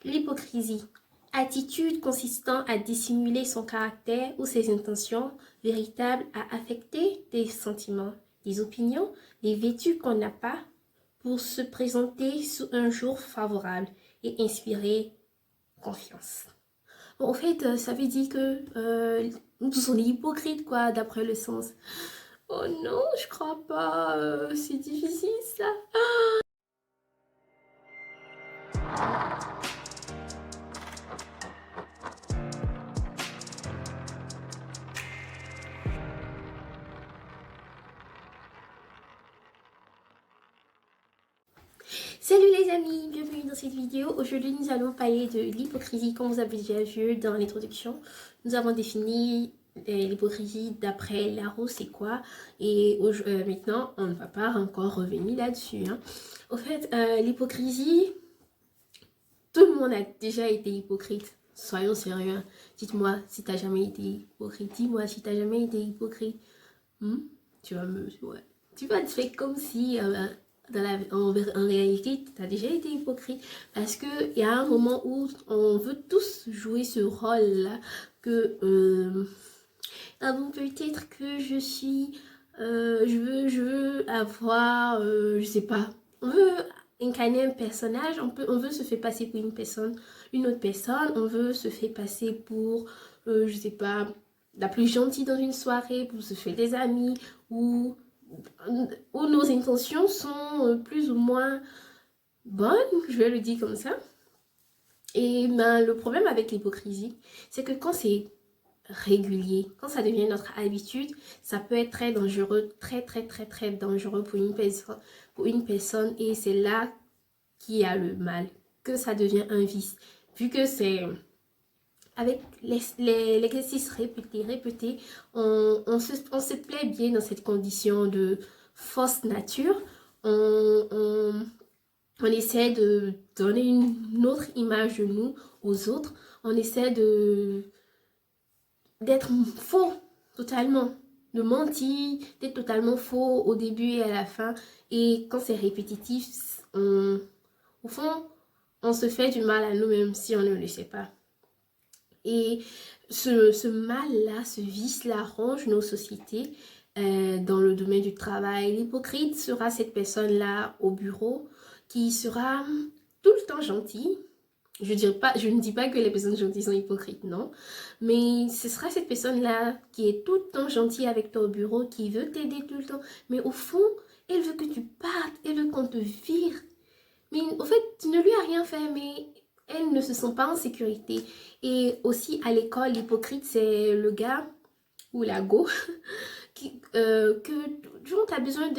L'hypocrisie. Attitude consistant à dissimuler son caractère ou ses intentions véritables à affecter des sentiments, des opinions, des vertus qu'on n'a pas pour se présenter sous un jour favorable et inspirer confiance. Bon, en fait, ça veut dire que nous tous on est hypocrites, quoi, d'après le sens. Oh non, je crois pas, c'est difficile ça. Salut les amis, bienvenue dans cette vidéo. Aujourd'hui nous allons parler de l'hypocrisie. Comme vous avez déjà vu dans l'introduction, nous avons défini l'hypocrisie d'après Larousse c'est quoi. Et maintenant on ne va pas encore revenir là-dessus. Au fait, l'hypocrisie, tout le monde a déjà été hypocrite. Soyons sérieux. Dites-moi si t'as jamais été hypocrite. Dis-moi si t'as jamais été hypocrite. Tu vas me... Ouais. Tu vas te faire comme si... en réalité, tu as déjà été hypocrite parce qu'il y a un moment où on veut tous jouer ce rôle-là que bon, peut-être que je suis je veux avoir je sais pas, on veut incarner un personnage, on veut se faire passer pour une autre personne, on veut se faire passer pour je sais pas, la plus gentille dans une soirée pour se faire des amis ou où nos intentions sont plus ou moins bonnes, je vais le dire comme ça. Et ben, le problème avec l'hypocrisie, c'est que quand c'est régulier, quand ça devient notre habitude, ça peut être très dangereux, très dangereux pour une personne et c'est là qu'il y a le mal, que ça devient un vice. Vu que c'est avec l'exercice répété, on se plaît bien dans cette condition de fausse nature. On essaie de donner une autre image de nous aux autres. On essaie d'être faux totalement, de mentir, d'être totalement faux au début et à la fin. Et quand c'est répétitif, au fond, on se fait du mal à nous-mêmes si on ne le sait pas. Et ce mal-là, ce vice-là ronge nos sociétés dans le domaine du travail. L'hypocrite sera cette personne-là au bureau qui sera tout le temps gentille. Je ne dis pas que les personnes gentilles sont hypocrites, non. Mais ce sera cette personne-là qui est tout le temps gentille avec toi au bureau, qui veut t'aider tout le temps. Mais au fond, elle veut que tu partes, elle veut qu'on te vire. Mais au fait, tu ne lui as rien fait, mais elle ne se sent pas en sécurité. Et aussi à l'école, l'hypocrite, c'est le gars ou la go que toujours tu as besoin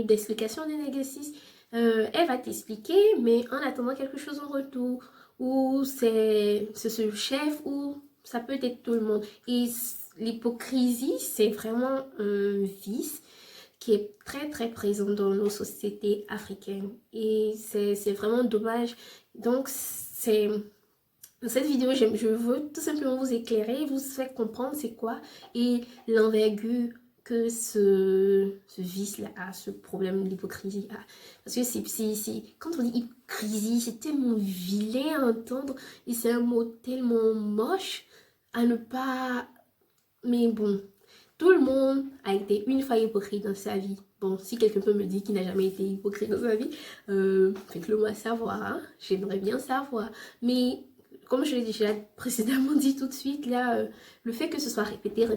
d'explication d'un exercice. Elle va t'expliquer, mais en attendant quelque chose en retour. Ou c'est ce chef, ou ça peut être tout le monde. Et l'hypocrisie, c'est vraiment un vice qui est très présent dans nos sociétés africaines. Et c'est vraiment dommage. Donc, dans cette vidéo, je veux tout simplement vous éclairer, vous faire comprendre c'est quoi et l'envergure que ce vice-là a, ce problème d'hypocrisie a. Parce que quand on dit hypocrisie, c'est tellement vilain à entendre et c'est un mot tellement moche à ne pas... Mais bon, tout le monde a été une fois hypocrite dans sa vie. Bon, si quelqu'un peut me dire qu'il n'a jamais été hypocrite dans sa vie, faites-le moi savoir, hein? J'aimerais bien savoir. Mais comme je l'ai déjà précédemment dit tout de suite, là, le fait que ce soit répété,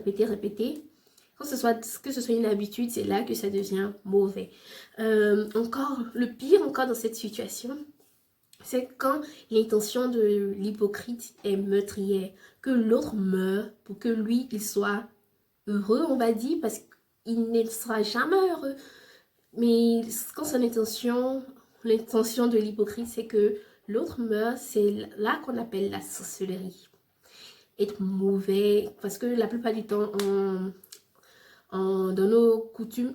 que ce soit une habitude, c'est là que ça devient mauvais. Le pire encore dans cette situation, c'est quand l'intention de l'hypocrite est meurtrière, que l'autre meurt pour que lui, il soit heureux, on va dire, parce qu'il ne sera jamais heureux. Mais quand son intention, l'intention de l'hypocrite, c'est que l'autre meurt, c'est là qu'on appelle la sorcellerie. Être mauvais, parce que la plupart du temps, dans nos coutumes,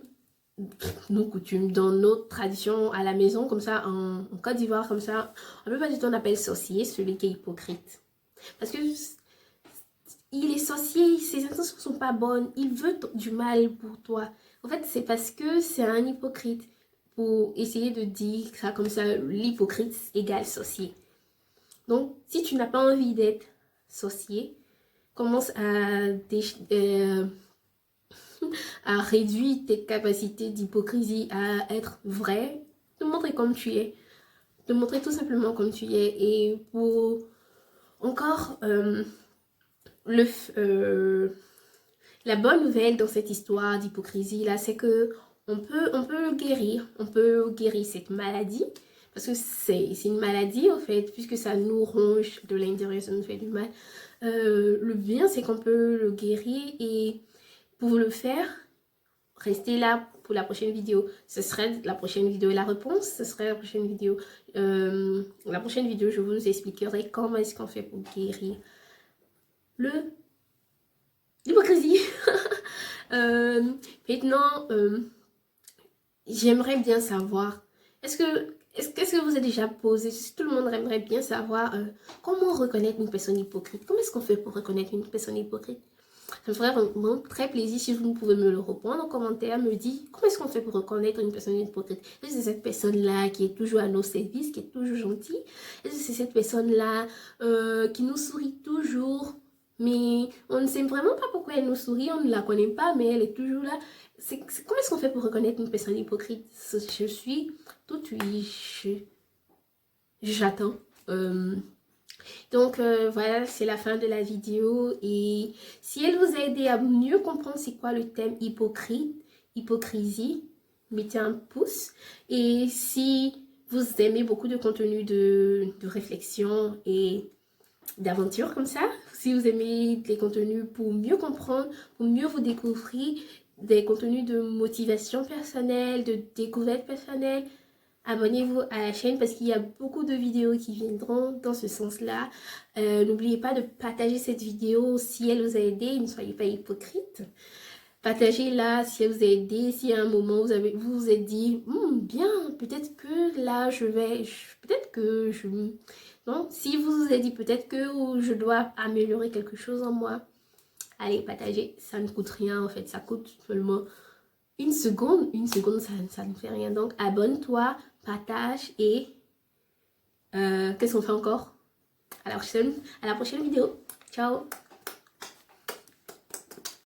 dans nos traditions à la maison, comme ça, en Côte d'Ivoire, comme ça, la plupart du temps, on appelle sorcier celui qui est hypocrite. Parce que il est sorcier, ses intentions sont pas bonnes, il veut du mal pour toi. En fait, c'est parce que c'est un hypocrite. Pour essayer de dire ça comme ça, l'hypocrite égale sorcier. Donc, si tu n'as pas envie d'être sorcier, commence à réduire tes capacités d'hypocrisie, à être vrai, te montrer comme tu es, te montrer tout simplement comme tu es. Et pour encore le, la bonne nouvelle dans cette histoire d'hypocrisie là, c'est que on peut guérir cette maladie. Parce que c'est une maladie en fait, puisque ça nous ronge de l'intérieur, ça nous fait du mal. Le bien, c'est qu'on peut le guérir et pour le faire, restez là pour la prochaine vidéo. Ce serait la prochaine vidéo et la réponse, ce serait la prochaine vidéo. La prochaine vidéo, je vous expliquerai comment est-ce qu'on fait pour guérir l'hypocrisie. Maintenant, j'aimerais bien savoir, est-ce que vous avez déjà posé, tout le monde aimerait bien savoir comment reconnaître une personne hypocrite. Comment est-ce qu'on fait pour reconnaître une personne hypocrite? Ça me ferait vraiment très plaisir si vous pouvez me le répondre en commentaire, me dire comment est-ce qu'on fait pour reconnaître une personne hypocrite. Est-ce que c'est cette personne-là qui est toujours à nos services, qui est toujours gentille? Est-ce que c'est cette personne-là qui nous sourit toujours, mais on ne sait vraiment pas pourquoi elle nous sourit, on ne la connaît pas, mais elle est toujours là? Comment est-ce qu'on fait pour reconnaître une personne hypocrite? Je suis tout oui, j'attends. Donc voilà, c'est la fin de la vidéo et si elle vous a aidé à mieux comprendre c'est quoi le thème hypocrisie, mettez un pouce. Et si vous aimez beaucoup de contenu de réflexion et d'aventure comme ça, si vous aimez des contenus pour mieux comprendre, pour mieux vous découvrir, des contenus de motivation personnelle, de découverte personnelle, abonnez-vous à la chaîne parce qu'il y a beaucoup de vidéos qui viendront dans ce sens-là. N'oubliez pas de partager cette vidéo si elle vous a aidé. Ne soyez pas hypocrite. Partagez-la si elle vous a aidé. Si à un moment vous vous êtes dit bien, peut-être que là peut-être que je... Non, si vous vous êtes dit peut-être que je dois améliorer quelque chose en moi, allez, partagez. Ça ne coûte rien en fait. Ça coûte seulement une seconde, ça ne fait rien. Donc, abonne-toi, partage et qu'est-ce qu'on fait encore? À la prochaine vidéo. Ciao!